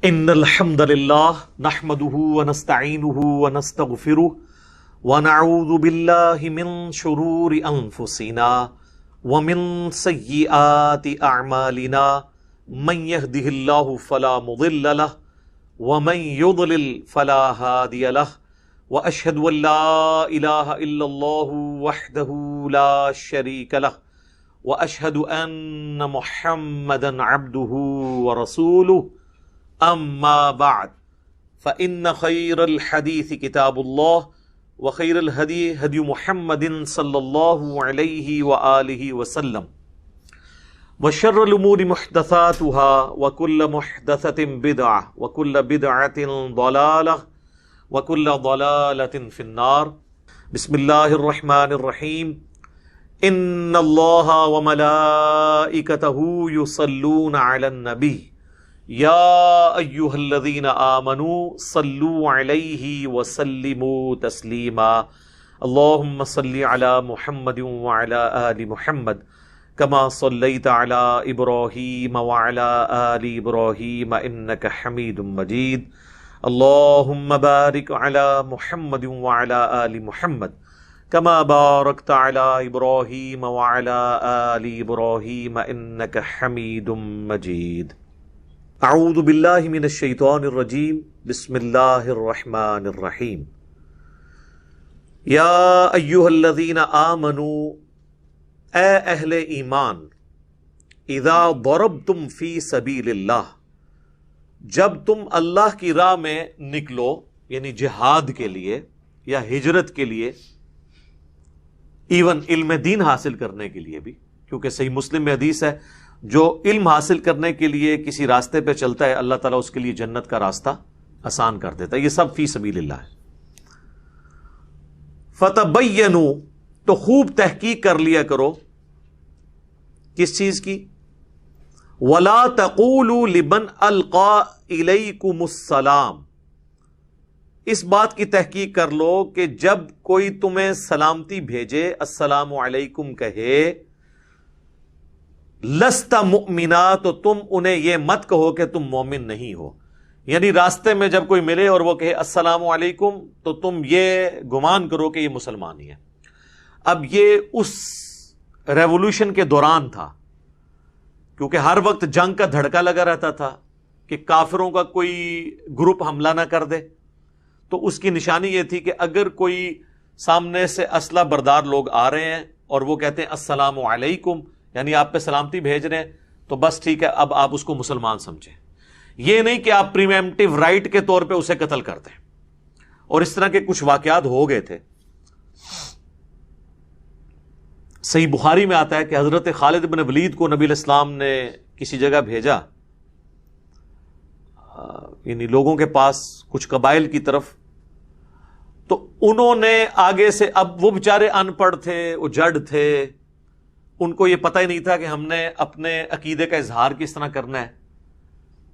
ان الحمد للہ نحمده ونستعینه ونستغفره ونعوذ باللہ من شرور انفسنا ومن سیئات اعمالنا من يهده اللہ فلا مضل له ومن يضلل فلا هادی له واشهد ان لا الہ الا اللہ وحدہ لا شریک له واشهد ان محمدا عبدہ ورسولہ اما بعد فإن خير الحديث كتاب الله وخير الهدي هدي محمد صلى الله عليه وآله وسلم وشر الأمور محدثاتها وكل محدثة بدعة وكل بدعة ضلالة وكل ضلالة في النار. بسم الله الرحمن الرحيم. إن الله وملائكته يصلون على النبي یا ایہا الذین آمنوا صلوا علیہ وسلموا تسلیما. اللہم صلی علی محمد وعلی آل محمد کما صلیت علی ابراہیم وعلی آل ابراہیم انک حمید مجید. اللہم بارک علی محمد وعلی آل محمد کما بارکت علی ابراہیم وعلی آل ابراہیم انک حمید مجید. اعوذ باللہ من الشیطان الرجیم. بسم اللہ الرحمن الرحیم. یا ایہا الذین آمنوا، اے اہل ایمان، اذا ضربتم فی سبیل اللہ، جب تم اللہ کی راہ میں نکلو، یعنی جہاد کے لیے یا ہجرت کے لیے، ایون علم دین حاصل کرنے کے لیے بھی، کیونکہ صحیح مسلم میں حدیث ہے جو علم حاصل کرنے کے لیے کسی راستے پہ چلتا ہے اللہ تعالیٰ اس کے لیے جنت کا راستہ آسان کر دیتا ہے. یہ سب فی سبیل اللہ ہے. فتبینوا، تو خوب تحقیق کر لیا کرو. کس چیز کی؟ ولا تقولوا لمن القى الیکم السلام، اس بات کی تحقیق کر لو کہ جب کوئی تمہیں سلامتی بھیجے، السلام علیکم کہے، لست مؤمنا، تو تم انہیں یہ مت کہو کہ تم مومن نہیں ہو. یعنی راستے میں جب کوئی ملے اور وہ کہے السلام علیکم تو تم یہ گمان کرو کہ یہ مسلمان ہی ہے. اب یہ اس ریولوشن کے دوران تھا، کیونکہ ہر وقت جنگ کا دھڑکا لگا رہتا تھا کہ کافروں کا کوئی گروپ حملہ نہ کر دے. تو اس کی نشانی یہ تھی کہ اگر کوئی سامنے سے اسلحہ بردار لوگ آ رہے ہیں اور وہ کہتے ہیں السلام علیکم، یعنی آپ پہ سلامتی بھیج رہے ہیں، تو بس ٹھیک ہے، اب آپ اس کو مسلمان سمجھیں. یہ نہیں کہ آپ پریمپٹیو رائٹ کے طور پہ اسے قتل کر دیں. اور اس طرح کے کچھ واقعات ہو گئے تھے. صحیح بخاری میں آتا ہے کہ حضرت خالد بن ولید کو نبی علیہ السلام نے کسی جگہ بھیجا، یعنی لوگوں کے پاس، کچھ قبائل کی طرف. تو انہوں نے آگے سے، اب وہ بیچارے ان پڑھ تھے، وہ جڑ تھے، ان کو یہ پتہ ہی نہیں تھا کہ ہم نے اپنے عقیدے کا اظہار کس طرح کرنا ہے.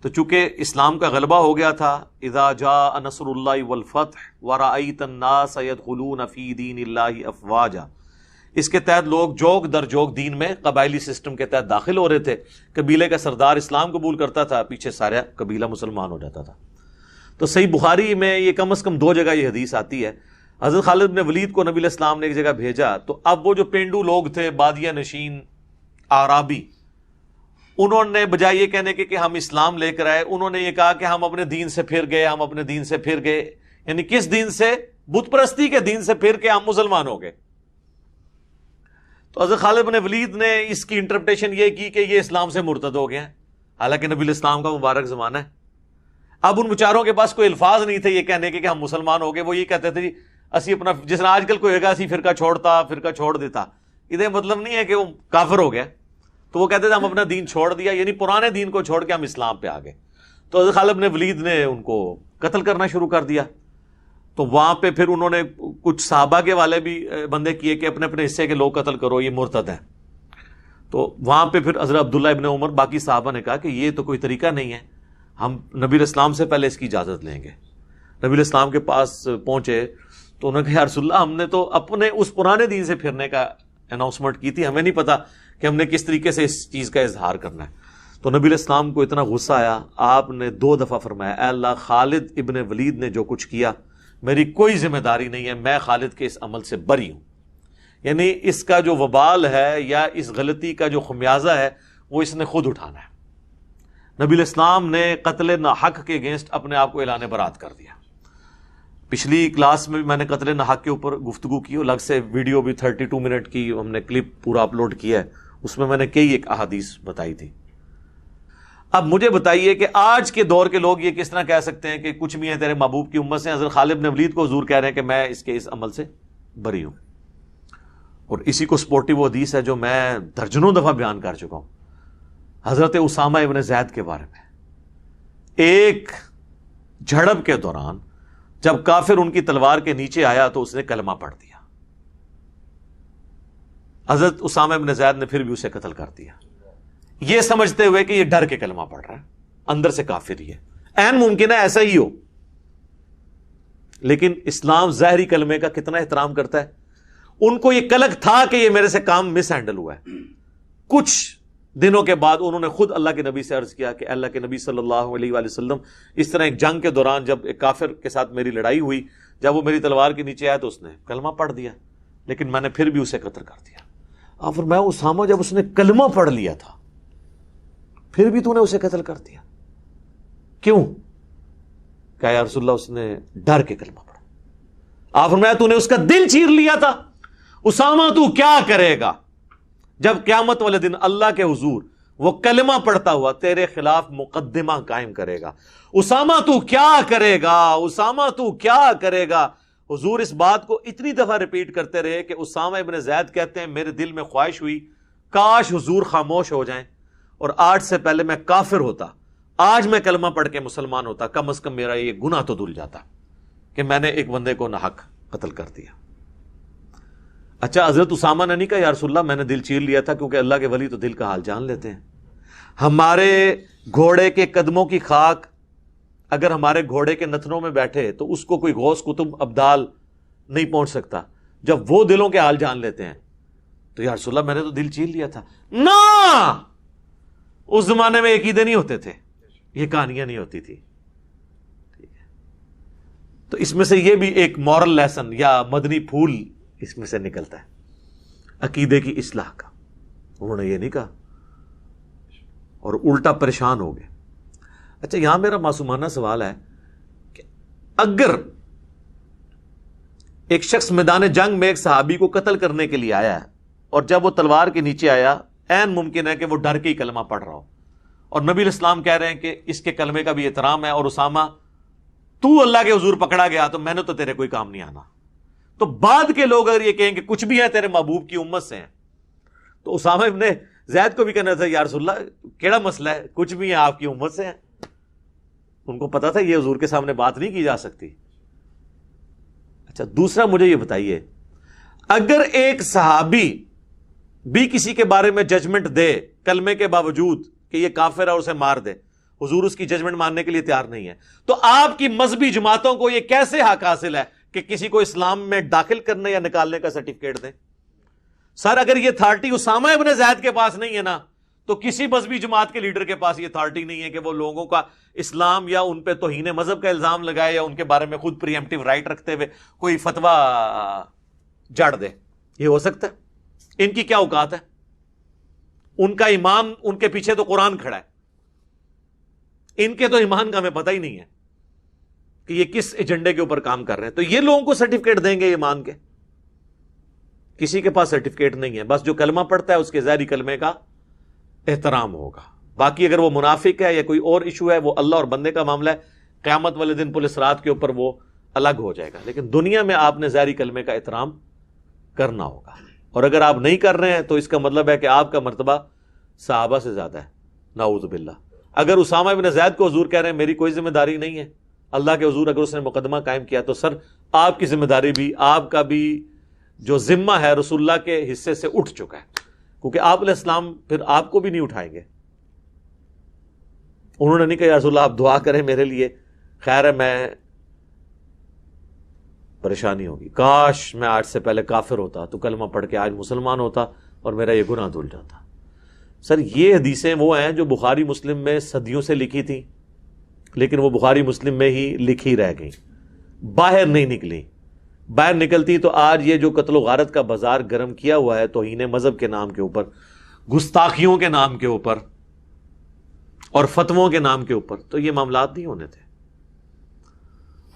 تو چونکہ اسلام کا غلبہ ہو گیا تھا، اذا جاء نصر اللہ والفتح ورأیت الناس يدخلون فی دین اللہ افواجا، اس کے تحت لوگ جوگ در جوگ دین میں قبائلی سسٹم کے تحت داخل ہو رہے تھے. قبیلے کا سردار اسلام قبول کرتا تھا، پیچھے سارا قبیلہ مسلمان ہو جاتا تھا. تو صحیح بخاری میں یہ کم از کم 2 جگہ یہ حدیث آتی ہے. حضرت خالد بن ولید کو نبی علیہ السلام نے ایک جگہ بھیجا، تو اب وہ جو پینڈو لوگ تھے، بادیہ نشین اعرابی، انہوں نے بجائے یہ کہنے کے کہ ہم اسلام لے کر آئے، انہوں نے یہ کہا کہ ہم اپنے دین سے پھر گئے، ہم اپنے دین سے پھر گئے. یعنی کس دین سے؟ بت پرستی کے دین سے پھر کے ہم مسلمان ہو گئے. تو حضرت خالد بن ولید نے اس کی انٹرپریٹیشن یہ کی کہ یہ اسلام سے مرتد ہو گئے ہیں، حالانکہ نبی علیہ السلام کا مبارک زمانہ ہے. اب ان بیچاروں کے پاس کوئی الفاظ نہیں تھے یہ کہنے کے کہ ہم مسلمان ہو گئے. وہ یہ کہتے تھے اسی اپنا، جس طرح آج کل کوئی ہوگا اسی فرقہ چھوڑتا، فرقہ چھوڑ دیتا. ادھر مطلب نہیں ہے کہ وہ کافر ہو گیا، تو وہ کہتے تھے ہم اپنا دین چھوڑ دیا، یعنی پرانے دین کو چھوڑ کے ہم اسلام پہ آ گئے. تو حضرت خالد بن ولید نے ان کو قتل کرنا شروع کر دیا. تو وہاں پہ پھر انہوں نے کچھ صحابہ کے والے بھی بندے کیے کہ اپنے اپنے حصے کے لوگ قتل کرو، یہ مرتد ہیں. تو وہاں پہ پھر حضرت عبداللہ ابن عمر، باقی صحابہ نے کہا کہ یہ تو کوئی طریقہ نہیں ہے، ہم نبی علیہ السلام سے پہلے اس کی اجازت لیں گے. نبی علیہ السلام کے پاس پہنچے تو انہوں نے کہا یا رسول اللہ، ہم نے تو اپنے اس پرانے دین سے پھرنے کا اناؤنسمنٹ کی تھی، ہمیں نہیں پتا کہ ہم نے کس طریقے سے اس چیز کا اظہار کرنا ہے. تو نبی علیہ السلام کو اتنا غصہ آیا، آپ نے 2 دفعہ فرمایا اے اللہ خالد ابن ولید نے جو کچھ کیا میری کوئی ذمہ داری نہیں ہے، میں خالد کے اس عمل سے بری ہوں. یعنی اس کا جو وبال ہے یا اس غلطی کا جو خمیازہ ہے وہ اس نے خود اٹھانا ہے. نبی علیہ السلام نے قتل ناحق کے اگینسٹ اپنے آپ کو اعلان برات کر دیا. پچھلی کلاس میں بھی میں نے قتل ناحق کے اوپر گفتگو کی، الگ سے ویڈیو بھی 32 منٹ کی ہم نے کلپ پورا اپلوڈ کیا ہے، اس میں نے کئی ایک احادیث بتائی تھی. اب مجھے بتائیے کہ آج کے دور کے لوگ یہ کس طرح کہہ سکتے ہیں کہ کچھ بھی ہیں تیرے محبوب کی امت سے. حضرت خالد بن ولید کو حضور کہہ رہے ہیں کہ میں اس کے اس عمل سے بری ہوں. اور اسی کو سپورٹیو حدیث ہے جو میں درجنوں دفعہ بیان کر چکا ہوں، حضرت اسامہ ابن زید کے بارے میں. ایک جھڑپ کے دوران جب کافر ان کی تلوار کے نیچے آیا تو اس نے کلمہ پڑھ دیا. حضرت اسامہ ابن زید نے پھر بھی اسے قتل کر دیا، یہ سمجھتے ہوئے کہ یہ ڈر کے کلمہ پڑھ رہا ہے، اندر سے کافر ہی ہے. عین ممکن ہے ایسا ہی ہو، لیکن اسلام ظاہری کلمے کا کتنا احترام کرتا ہے. ان کو یہ کلک تھا کہ یہ میرے سے کام مس ہینڈل ہوا ہے. کچھ دنوں کے بعد انہوں نے خود اللہ کے نبی سے عرض کیا کہ اللہ کے نبی صلی اللہ علیہ وآلہ وسلم، اس طرح ایک جنگ کے دوران جب ایک کافر کے ساتھ میری لڑائی ہوئی، جب وہ میری تلوار کے نیچے آیا تو اس نے کلمہ پڑھ دیا، لیکن میں نے پھر بھی اسے قتل کر دیا. اور فرمایا اسامہ جب اس نے کلمہ پڑھ لیا تھا پھر بھی تو نے اسے قتل کر دیا، کیوں؟ کہا یا رسول اللہ اس نے ڈر کے کلمہ پڑھا. آپ فرمایا تو نے اس کا دل چیر لیا تھا. اسامہ تو کیا کرے گا جب قیامت والے دن اللہ کے حضور وہ کلمہ پڑھتا ہوا تیرے خلاف مقدمہ قائم کرے گا؟ اسامہ تو کیا کرے گا؟ اسامہ تو کیا کرے گا؟ حضور اس بات کو اتنی دفعہ ریپیٹ کرتے رہے کہ اسامہ ابن زید کہتے ہیں میرے دل میں خواہش ہوئی کاش حضور خاموش ہو جائیں اور آج سے پہلے میں کافر ہوتا، آج میں کلمہ پڑھ کے مسلمان ہوتا، کم از کم میرا یہ گناہ تو دھل جاتا کہ میں نے ایک بندے کو ناحق قتل کر دیا. اچھا حضرت اسامہ نے نہیں کہا یا رسول اللہ میں نے دل چیر لیا تھا، کیونکہ اللہ کے ولی تو دل کا حال جان لیتے ہیں. ہمارے گھوڑے کے قدموں کی خاک اگر ہمارے گھوڑے کے نتنوں میں بیٹھے تو اس کو کوئی غوث کتب ابدال نہیں پہنچ سکتا. جب وہ دلوں کے حال جان لیتے ہیں تو یا رسول اللہ میں نے تو دل چیر لیا تھا. نہ، اس زمانے میں عقیدے نہیں ہوتے تھے، یہ کہانیاں نہیں ہوتی تھی. تو اس میں سے یہ بھی ایک مورل لیسن یا مدنی پھول اس میں سے نکلتا ہے عقیدے کی اصلاح کا. انہوں نے یہ نہیں کہا اور الٹا پریشان ہو گئے. اچھا یہاں میرا معصومانہ سوال ہے کہ اگر ایک شخص میدان جنگ میں ایک صحابی کو قتل کرنے کے لیے آیا ہے اور جب وہ تلوار کے نیچے آیا عین ممکن ہے کہ وہ ڈر کے ہی کلمہ پڑھ رہا ہو اور نبی علیہ السلام کہہ رہے ہیں کہ اس کے کلمے کا بھی احترام ہے اور اسامہ تو اللہ کے حضور پکڑا گیا تو میں نے تو تیرے کوئی کام نہیں آنا. تو بعد کے لوگ اگر یہ کہیں کہ کچھ بھی ہے تیرے محبوب کی امت سے ہیں تو اسامہ ابن زید کو بھی کہنا تھا یا رسول اللہ کیڑا مسئلہ ہے، کچھ بھی ہے آپ کی امت سے ہیں. ان کو پتا تھا یہ حضور کے سامنے بات نہیں کی جا سکتی. اچھا دوسرا مجھے یہ بتائیے اگر ایک صحابی بھی کسی کے بارے میں ججمنٹ دے کلمے کے باوجود کہ یہ کافر ہے اور اسے مار دے، حضور اس کی ججمنٹ ماننے کے لیے تیار نہیں ہے، تو آپ کی مذہبی جماعتوں کو یہ کیسے حق حاصل ہے کہ کسی کو اسلام میں داخل کرنے یا نکالنے کا سرٹیفکیٹ دیں؟ سر اگر یہ اتھارٹی اسامہ ابن زید کے پاس نہیں ہے نا تو کسی مذہبی جماعت کے لیڈر کے پاس یہ اتھارٹی نہیں ہے کہ وہ لوگوں کا اسلام یا ان پہ توہین مذہب کا الزام لگائے یا ان کے بارے میں خود پریمپٹیو رائٹ رکھتے ہوئے کوئی فتویٰ جاڑ دے. یہ ہو سکتا ہے؟ ان کی کیا اوقات ہے؟ ان کا امام ان کے پیچھے تو قرآن کھڑا ہے، ان کے تو ایمان کا ہمیں پتہ ہی نہیں ہے کہ یہ کس ایجنڈے کے اوپر کام کر رہے ہیں. تو یہ لوگوں کو سرٹیفکیٹ دیں گے ایمان کے؟ کسی کے پاس سرٹیفکیٹ نہیں ہے. بس جو کلمہ پڑھتا ہے اس کے ظاہری کلمے کا احترام ہوگا. باقی اگر وہ منافق ہے یا کوئی اور ایشو ہے وہ اللہ اور بندے کا معاملہ ہے، قیامت والے دن پولیس رات کے اوپر وہ الگ ہو جائے گا. لیکن دنیا میں آپ نے ظاہری کلمے کا احترام کرنا ہوگا، اور اگر آپ نہیں کر رہے ہیں تو اس کا مطلب ہے کہ آپ کا مرتبہ صحابہ سے زیادہ ہے، نعوذ باللہ. اگر اسامہ ابن زید کو حضور کہہ رہے ہیں میری کوئی ذمہ داری نہیں ہے، اللہ کے حضور اگر اس نے مقدمہ قائم کیا تو سر آپ کی ذمہ داری بھی، آپ کا بھی جو ذمہ ہے رسول اللہ کے حصے سے اٹھ چکا ہے، کیونکہ آپ علیہ السلام پھر آپ کو بھی نہیں اٹھائیں گے. انہوں نے نہیں کہا یا رسول اللہ آپ دعا کریں میرے لیے، خیر ہے میں پریشانی ہوگی، کاش میں آج سے پہلے کافر ہوتا تو کلمہ پڑھ کے آج مسلمان ہوتا اور میرا یہ گناہ دھل جاتا. سر یہ حدیثیں وہ ہیں جو بخاری مسلم میں صدیوں سے لکھی تھیں، لیکن وہ بخاری مسلم میں ہی لکھی رہ گئیں، باہر نہیں نکلی. باہر نکلتی تو آج یہ جو قتل و غارت کا بازار گرم کیا ہوا ہے توہین مذہب کے نام کے اوپر، گستاخیوں کے نام کے اوپر اور فتووں کے نام کے اوپر، تو یہ معاملات نہیں ہونے تھے.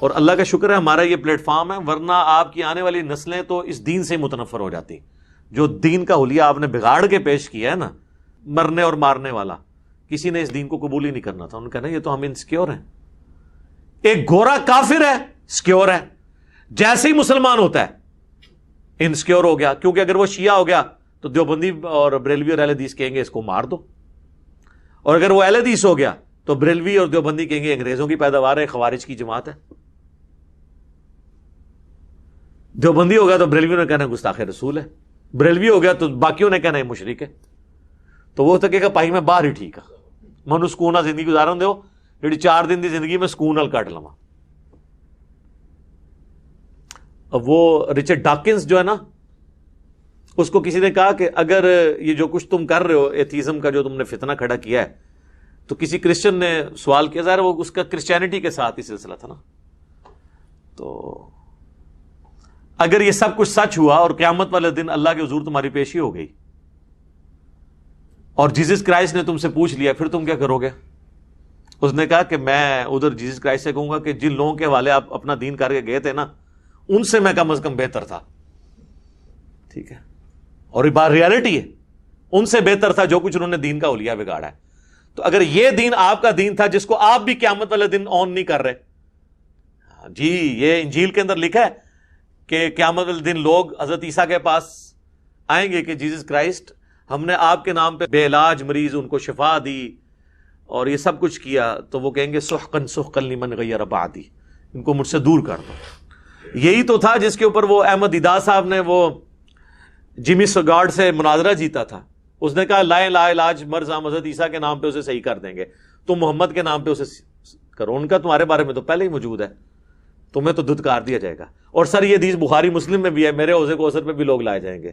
اور اللہ کا شکر ہے ہمارا یہ پلیٹ فارم ہے، ورنہ آپ کی آنے والی نسلیں تو اس دین سے متنفر ہو جاتی. جو دین کا حلیہ آپ نے بگاڑ کے پیش کیا ہے نا، مرنے اور مارنے والا، کسی نے اس دین کو قبول ہی نہیں کرنا تھا. انہوں نے کہا یہ تو ہم انسیکیور ہیں. ایک گورا کافر ہے، سیکیور ہے، جیسے ہی مسلمان ہوتا ہے انسیکیور ہو گیا، کیونکہ اگر وہ شیعہ ہو گیا تو دیوبندی اور بریلوی اور اہل حدیث کہیں گے اس کو مار دو، اور اگر وہ اہل حدیث ہو گیا تو بریلوی اور دیوبندی کہیں گے انگریزوں کی پیداوار ہے، خوارج کی جماعت ہے. دیوبندی ہو گیا تو بریلوی نے کہنا گستاخ رسول ہے، بریلوی ہو گیا تو باقیوں نے کہنا ہے مشرک ہے. تو وہ تو کہے گا پائی میں باہر ہی ٹھیک ہے، منو سکون نہ زندگی گزارن دیو، جڑی 4 دن دی زندگی میں سکون نال کٹ لواں. اب وہ رچرڈ ڈاکنز جو ہے نا، اس کو کسی نے کہا کہ اگر یہ جو کچھ تم کر رہے ہو ایتھیزم کا جو تم نے فتنہ کھڑا کیا ہے، تو کسی کرسچن نے سوال کیا، ظاہر وہ اس کا کرسچینٹی کے ساتھ ہی سلسلہ تھا نا، تو اگر یہ سب کچھ سچ ہوا اور قیامت والے دن اللہ کے حضور تمہاری پیشی ہو گئی اور جیزس کرائسٹ نے تم سے پوچھ لیا، پھر تم کیا کرو گے؟ اس نے کہا کہ میں ادھر جیزس کرائسٹ سے کہوں گا کہ جن لوگوں کے حوالے آپ اپنا دین کر کے گئے تھے نا، ان سے میں کم از کم بہتر تھا. ٹھیک ہے، اور یہ بات ریالٹی ہے، ان سے بہتر تھا جو کچھ انہوں نے دین کا حلیہ بگاڑا ہے. تو اگر یہ دین آپ کا دین تھا جس کو آپ بھی قیامت والے دن آن نہیں کر رہے، جی یہ انجیل کے اندر لکھا ہے کہ قیامت والے دن لوگ حضرت عیسیٰ کے پاس آئیں گے کہ جیزس کرائسٹ ہم نے آپ کے نام پہ بے علاج مریض ان کو شفا دی اور یہ سب کچھ کیا، تو وہ کہیں گے سحقن سحقن لمن غیر بعدی، ان کو مجھ سے دور کر دو. یہی تو تھا جس کے اوپر وہ احمد ادا صاحب نے وہ جمی سگارڈ سے مناظرہ جیتا تھا. اس نے کہا لا علاج مرض ہم حضرت عیسیٰ کے نام پہ اسے صحیح کر دیں گے، تم محمد کے نام پہ اسے کرو. ان کا تمہارے بارے میں تو پہلے ہی موجود ہے، تمہیں تو دھتکار دیا جائے گا. اور سر یہ حدیث بخاری مسلم میں بھی ہے، میرے حوضے کوثر پہ بھی لوگ لائے جائیں گے،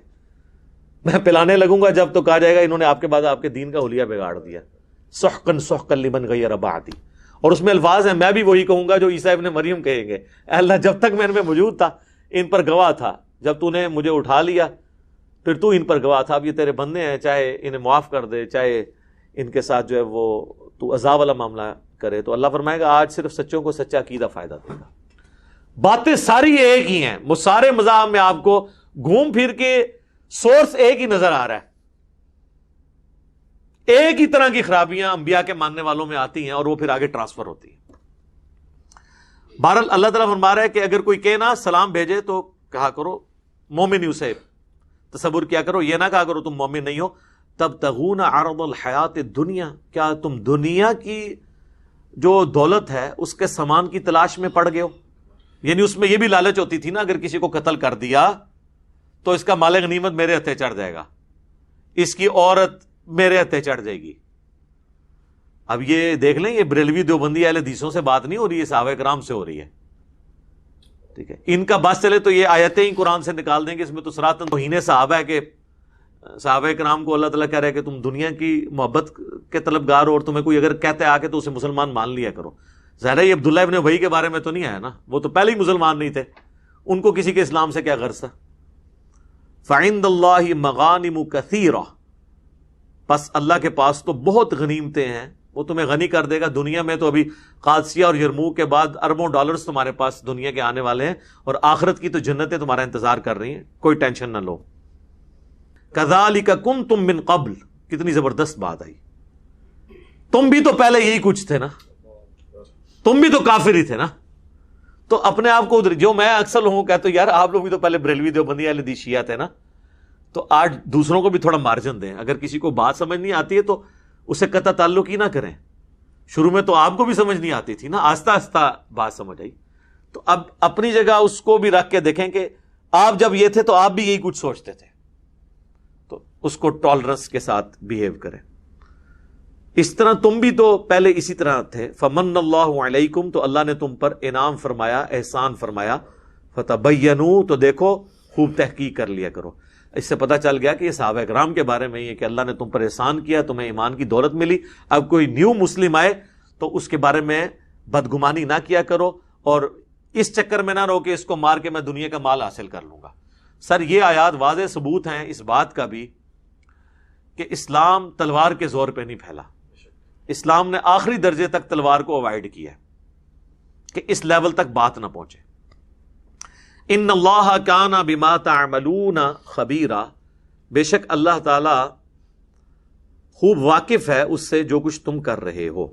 میں پلانے لگوں گا جب تو کہا جائے گا انہوں نے آپ کے بعد آپ کے دین کا حلیہ بگاڑ دیا. سحقن سحقن لمن غیر بعدی، اور اس میں الفاظ ہیں میں بھی وہی کہوں گا جو عیسیٰ ابن مریم کہیں گے، اے اللہ جب تک میں ان میں موجود تھا ان پر گواہ تھا، جب تو نے مجھے اٹھا لیا پھر تو ان پر گواہ تھا. اب یہ تیرے بندے ہیں، چاہے انہیں معاف کر دے، چاہے ان کے ساتھ جو ہے وہ تو عذاب والا معاملہ کرے. تو اللہ فرمائے گا آج صرف سچوں کو سچا عقیدہ فائدہ دے گا. باتیں ساری ایک ہی ہیں، وہ سارے مذاہب میں آپ کو گھوم پھر کے سورس ایک ہی نظر آ رہا ہے. ایک ہی طرح کی خرابیاں انبیاء کے ماننے والوں میں آتی ہیں اور وہ پھر آگے ٹرانسفر ہوتی ہیں. بہرحال اللہ تعالیٰ فرما رہا ہے کہ اگر کوئی کہنا سلام بھیجے تو کہا کرو مومن ہی، اسے تصور کیا کرو، یہ نہ کہا کرو تم مومن نہیں ہو. تب تغون عرض الحیات دنیا، کیا تم دنیا کی جو دولت ہے اس کے سامان کی تلاش میں پڑ گئے ہو؟ یعنی اس میں یہ بھی لالچ ہوتی تھی نا، اگر کسی کو قتل کر دیا تو اس کا مال غنیمت میرے ہتھے چڑھ جائے گا، اس کی عورت میرے ہتھے چڑھ جائے گی. اب یہ دیکھ لیں، یہ بریلوی دیوبندی اہل حدیثوں سے بات نہیں ہو رہی ہے، صحابہ کرام سے ہو رہی ہے. ٹھیک ہے، ان کا بس چلے تو یہ آیتیں ہی قرآن سے نکال دیں گے، اس میں تو صراحتاً توہین صحابہ ہے کہ صحابہ کرام کو اللہ تعالیٰ کہہ رہا ہے کہ تم دنیا کی محبت کے طلبگار ہو اور تمہیں کوئی اگر کہتے آ کے تو اسے مسلمان مان لیا کرو. ظاہر ہے یہ عبداللہ ابن ابی کے بارے میں تو نہیں آیا نا، وہ تو پہلے ہی مسلمان نہیں تھے، ان کو کسی کے اسلام سے کیا غرض تھا. فعند اللہ مغانم کثیرہ، پس اللہ کے پاس تو بہت غنیمتیں ہیں، وہ تمہیں غنی کر دے گا. دنیا میں تو ابھی قادسیہ اور یرموک کے بعد اربوں ڈالرز تمہارے پاس دنیا کے آنے والے ہیں، اور آخرت کی تو جنتیں تمہارا انتظار کر رہی ہیں، کوئی ٹینشن نہ لو. کذالک کنتم من قبل، کتنی زبردست بات آئی. تم بھی تو پہلے یہی کچھ تھے نا، تم بھی تو کافر ہی تھے نا. تو اپنے آپ کو جو میں اکثر لوگوں کو کہتا ہوں یار آپ لوگ بھی تو پہلے بریلوی دیوبندی اہل حدیث شیعہ تھے نا، تو آج دوسروں کو بھی تھوڑا مارجن دیں. اگر کسی کو بات سمجھ نہیں آتی ہے تو اسے قطع تعلق ہی نہ کریں. شروع میں تو آپ کو بھی سمجھ نہیں آتی تھی نا، آہستہ آہستہ بات سمجھ آئی. تو اب اپنی جگہ اس کو بھی رکھ کے دیکھیں کہ آپ جب یہ تھے تو آپ بھی یہی کچھ سوچتے تھے، تو اس کو ٹالرنس کے ساتھ بیہیو کریں. اس طرح تم بھی تو پہلے اسی طرح تھے. فمن اللہ علیکم، تو اللہ نے تم پر انعام فرمایا، احسان فرمایا. فتبینوا، تو دیکھو خوب تحقیق کر لیا کرو. اس سے پتہ چل گیا کہ یہ صحابہ کرام کے بارے میں یہ کہ اللہ نے تم پر احسان کیا، تمہیں ایمان کی دولت ملی، اب کوئی نیو مسلم آئے تو اس کے بارے میں بدگمانی نہ کیا کرو، اور اس چکر میں نہ رہو کہ اس کو مار کے میں دنیا کا مال حاصل کر لوں گا۔ سر یہ آیات واضح ثبوت ہیں اس بات کا بھی کہ اسلام تلوار کے زور پہ نہیں پھیلا، اسلام نے آخری درجے تک تلوار کو اوائڈ کیا کہ اس لیول تک بات نہ پہنچے۔ ان اللہ کان بما تعملون خبیرا، بے شک اللہ تعالی خوب واقف ہے اس سے جو کچھ تم کر رہے ہو۔